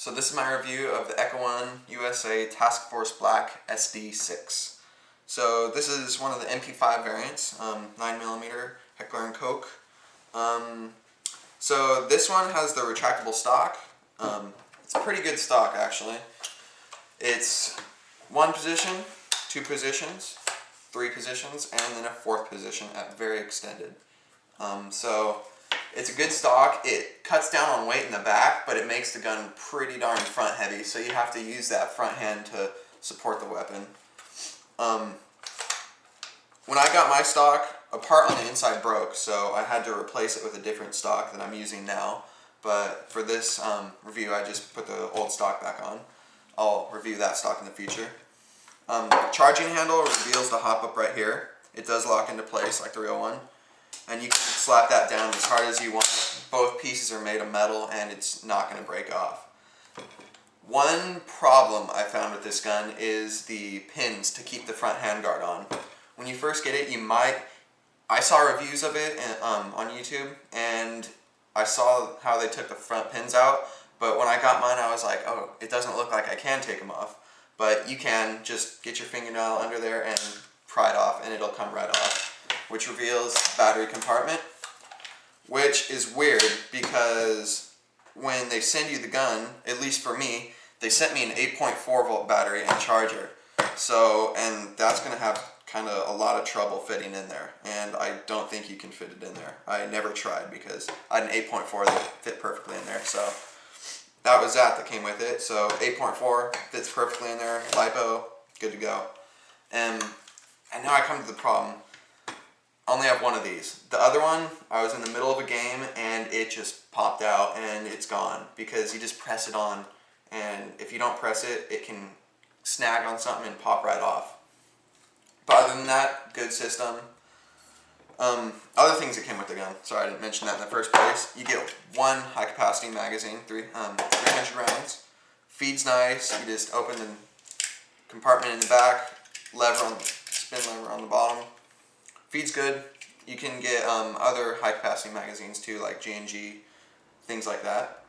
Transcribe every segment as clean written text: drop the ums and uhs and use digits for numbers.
So this is my review of the Echo1 USA Task Force Black SD6. So this is one of the MP5 variants, 9mm Heckler & Koch. So this one has the retractable stock. It's a pretty good stock actually. It's one position, two positions, three positions, and then a fourth position at very extended. So it's a good stock. It cuts down on weight in the back, but it makes the gun pretty darn front heavy, so you have to use that front hand to support the weapon. When I got my stock, a part on the inside broke, so I had to replace it with a different stock that I'm using now. But for this review, I just put the old stock back on. I'll review that stock in the future. Charging handle reveals the hop up right here. It does lock into place like the real one. And you can slap that down as hard as you want. Both pieces are made of metal and it's not going to break off. One problem I found with this gun is the pins to keep the front handguard on. When you first get it, I saw reviews of it on YouTube, and I saw how they took the front pins out, but when I got mine I was like, oh, it doesn't look like I can take them off. But you can just get your fingernail under there and pry it off and it'll come right off. Which reveals battery compartment, which is weird because when they send you the gun, at least for me, they sent me an 8.4 volt battery and charger. So, and that's going to have kind of a lot of trouble fitting in there, and I don't think you can fit it in there. I never tried because I had an 8.4 that fit perfectly in there, so that was that came with it. So 8.4 fits perfectly in there, LiPo, good to go. And now I come to the problem. I only have one of these. The other one, I was in the middle of a game and it just popped out and it's gone because you just press it on, and if you don't press it, it can snag on something and pop right off. But other than that, good system. Other things that came with the gun, sorry I didn't mention that in the first place. You get one high capacity magazine, 300 rounds. Feeds nice, you just open the compartment in the back, spin lever on the bottom. Feeds good. You can get other high capacity magazines too, like G&G, things like that.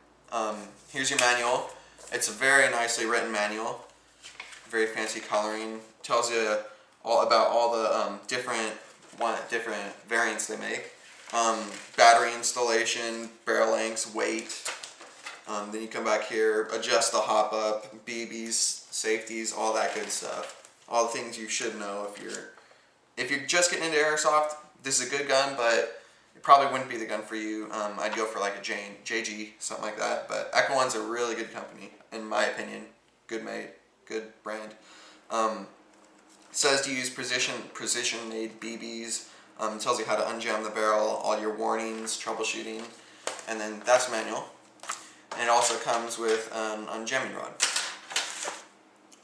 Here's your manual. It's a very nicely written manual, very fancy coloring. Tells you all about all the different variants they make. Battery installation, barrel lengths, weight. Then you come back here, adjust the hop up, BBs, safeties, all that good stuff. All the things you should know if you're just getting into airsoft. This is a good gun, but it probably wouldn't be the gun for you. I'd go for like a JG, something like that. But Echo1's a really good company, in my opinion. Good made, good brand. It says to use precision-made BBs. Tells you how to unjam the barrel, all your warnings, troubleshooting, and then that's manual. And it also comes with an unjamming rod.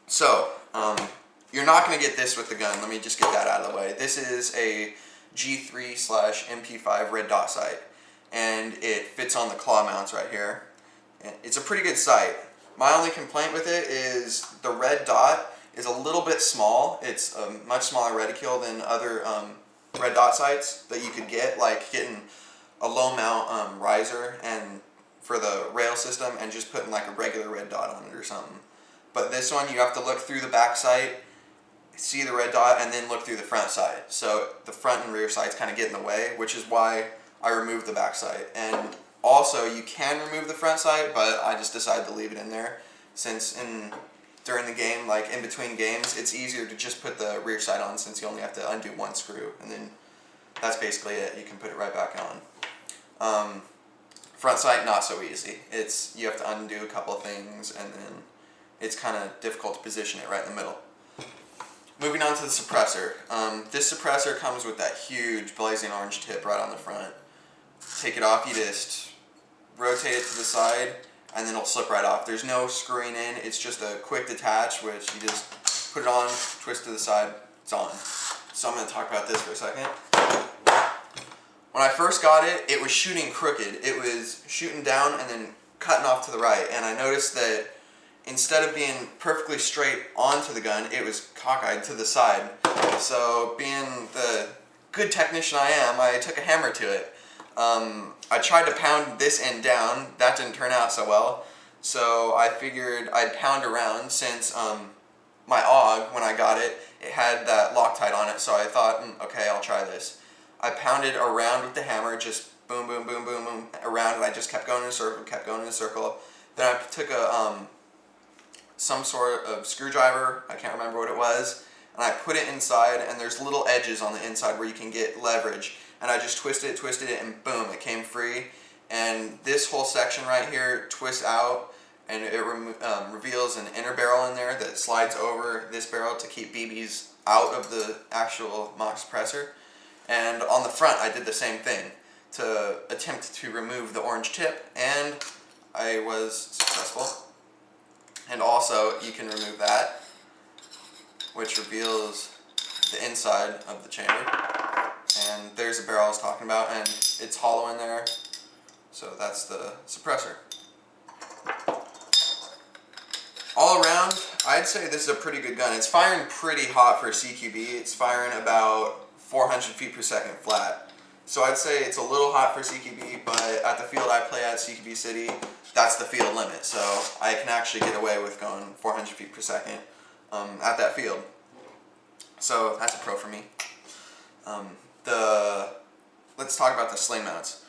So, you're not going to get this with the gun. Let me just get that out of the way. This is a G3/MP5 red dot sight, and it fits on the claw mounts right here. And it's a pretty good sight. My only complaint with it is the red dot is a little bit small. It's a much smaller reticule than other red dot sights that you could get, like getting a low mount riser and for the rail system and just putting like a regular red dot on it or something. But this one, you have to look through the back sight, see the red dot, and then look through the front sight. So the front and rear sights kind of get in the way, which is why I removed the back sight. And also, you can remove the front sight, but I just decided to leave it in there since during the game, like in between games, it's easier to just put the rear sight on since you only have to undo one screw, and then that's basically it. You can put it right back on. Front sight, not so easy. You have to undo a couple of things, and then it's kind of difficult to position it right in the middle. Moving on to the suppressor. This suppressor comes with that huge blazing orange tip right on the front. Take it off, you just rotate it to the side, and then it'll slip right off. There's no screwing in, it's just a quick detach, which you just put it on, twist to the side, it's on. So I'm going to talk about this for a second. When I first got it, it was shooting crooked. It was shooting down and then cutting off to the right, and I noticed that instead of being perfectly straight onto the gun, it was cockeyed to the side. So being the good technician I am, I took a hammer to it. I tried to pound this end down. That didn't turn out so well. So I figured I'd pound around since my AUG, when I got it, it had that Loctite on it, so I thought, okay, I'll try this. I pounded around with the hammer, just boom, boom, boom, boom, boom, around, and I just kept going in a circle, kept going in a circle. Then I took some sort of screwdriver, I can't remember what it was, and I put it inside, and there's little edges on the inside where you can get leverage, and I just twisted it, and boom, it came free. And this whole section right here twists out, and it reveals an inner barrel in there that slides over this barrel to keep BBs out of the actual mock suppressor. And on the front I did the same thing to attempt to remove the orange tip, and I was successful. And also you can remove that, which reveals the inside of the chamber. And there's the barrel I was talking about, and it's hollow in there, so that's the suppressor. All around, I'd say this is a pretty good gun. It's firing pretty hot for CQB. It's firing about 400 feet per second flat. So I'd say it's a little hot for CQB, but at the field I play at, CQB City, that's the field limit. So I can actually get away with going 400 feet per second at that field. So that's a pro for me. Let's talk about the sling mounts.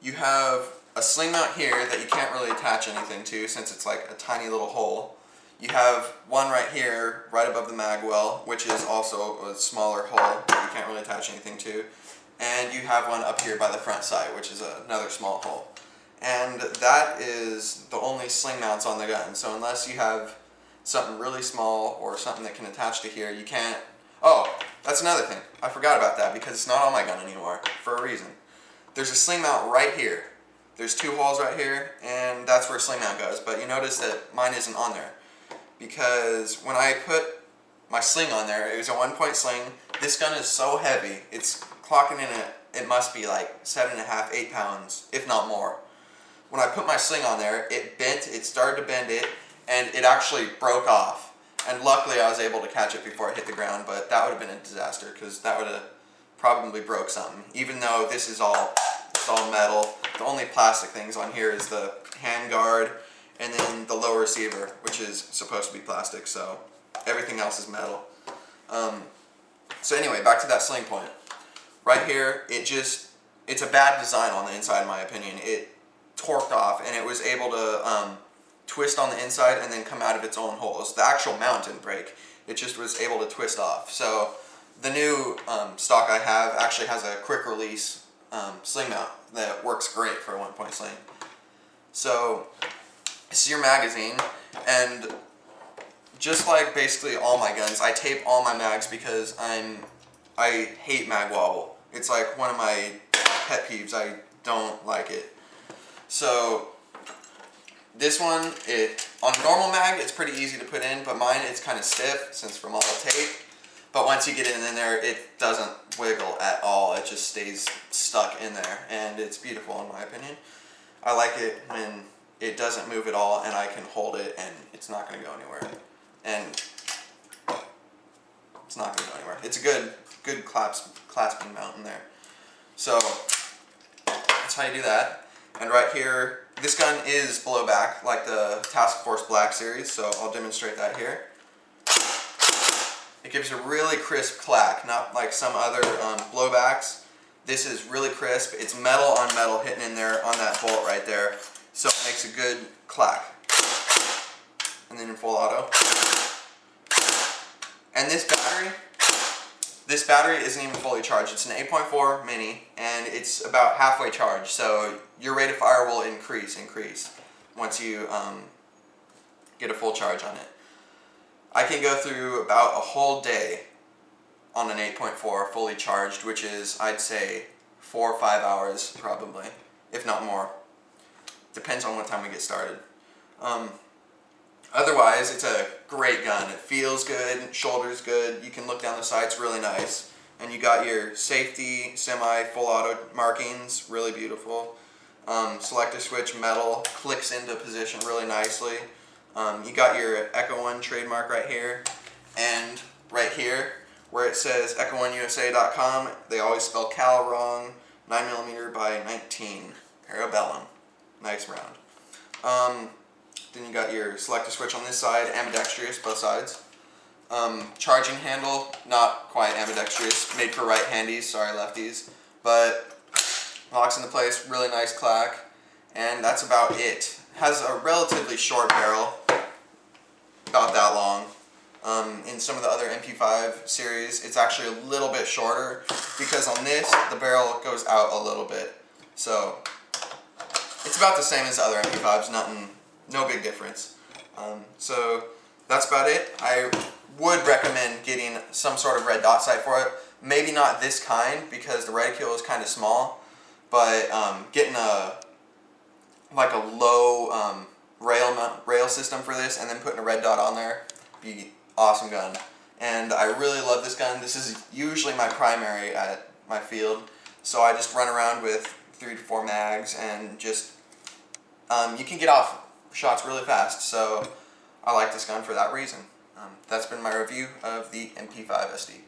You have a sling mount here that you can't really attach anything to since it's like a tiny little hole. You have one right here, right above the mag well, which is also a smaller hole that you can't really attach anything to. And you have one up here by the front side, which is another small hole. And that is the only sling mounts on the gun. So unless you have something really small or something that can attach to here, you can't. Oh, that's another thing. I forgot about that because it's not on my gun anymore for a reason. There's a sling mount right here. There's two holes right here, and that's where a sling mount goes. But you notice that mine isn't on there, because when I put my sling on there, it was a 1-point sling. This gun is so heavy, it's clocking in it must be like 7.5, 8 pounds, if not more. When I put my sling on there, it bent, it started to bend it, and it actually broke off. And luckily I was able to catch it before it hit the ground, but that would have been a disaster, because that would have probably broke something. Even though this is all metal, the only plastic things on here is the hand guard and then the lower receiver, which is supposed to be plastic, so everything else is metal. So anyway, back to that sling point. Right here, it's a bad design on the inside in my opinion. It torqued off, and it was able to twist on the inside and then come out of its own holes. The actual mount didn't break, it just was able to twist off. So the new stock I have actually has a quick release sling mount that works great for a 1-point sling. So this is your magazine, and just like basically all my guns, I tape all my mags because I hate mag wobble. It's like one of my pet peeves. I don't like it. So this one, on a normal mag, it's pretty easy to put in, but mine, it's kind of stiff since from all the tape. But once you get it in there, it doesn't wiggle at all. It just stays stuck in there, and it's beautiful in my opinion. I like it when it doesn't move at all, and I can hold it, and it's not going to go anywhere. And it's not going to go anywhere. It's a good clasping mount in there. So that's how you do that. And right here, this gun is blowback, like the Task Force Black series, so I'll demonstrate that here. It gives a really crisp clack, not like some other blowbacks. This is really crisp. It's metal on metal hitting in there on that bolt right there, so it makes a good clack. And then in full auto. And this battery isn't even fully charged. It's an 8.4 mini, and it's about halfway charged, so your rate of fire will increase once you get a full charge on it. I can go through about a whole day on an 8.4 fully charged, which is, I'd say, 4 or 5 hours probably, if not more. Depends on what time we get started. Otherwise, it's a great gun. It feels good, shoulder's good, you can look down the sights really nice. And you got your safety, semi, full auto markings, really beautiful. Selector switch metal, clicks into position really nicely. You got your Echo1 trademark right here, and right here where it says Echo1USA.com, they always spell cal wrong, 9mm by 19, Parabellum, nice round. Then you got your selector switch on this side, ambidextrous, both sides. Charging handle, not quite ambidextrous, made for right-handies, sorry lefties, but locks into place, really nice clack, and that's about it. Has a relatively short barrel, about that long. In some of the other MP5 series, it's actually a little bit shorter, because on this, the barrel goes out a little bit. So, it's about the same as the other MP5s, no big difference. So, that's about it. I would recommend getting some sort of red dot sight for it. Maybe not this kind, because the reticule is kind of small, but getting a low rail system for this, and then putting a red dot on there, be awesome gun. And I really love this gun. This is usually my primary at my field, so I just run around with 3 to 4 mags, and just you can get off shots really fast, so I like this gun for that reason. That's been my review of the MP5 SD.